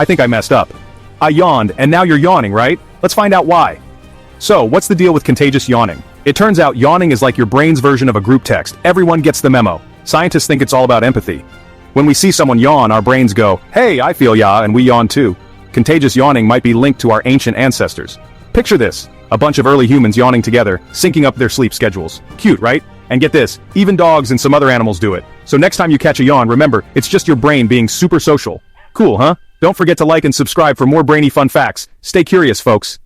I think I messed up. I yawned, and now you're yawning, right? Let's find out why. So, what's the deal with contagious yawning? It turns out yawning is like your brain's version of a group text. Everyone gets the memo. Scientists think it's all about empathy. When we see someone yawn, our brains go, hey, I feel ya, and we yawn too. Contagious yawning might be linked to our ancient ancestors. Picture this, a bunch of early humans yawning together, syncing up their sleep schedules. Cute, right? And get this, even dogs and some other animals do it. So next time you catch a yawn, remember, it's just your brain being super social. Cool, huh? Don't forget to like and subscribe for more brainy fun facts. Stay curious, folks.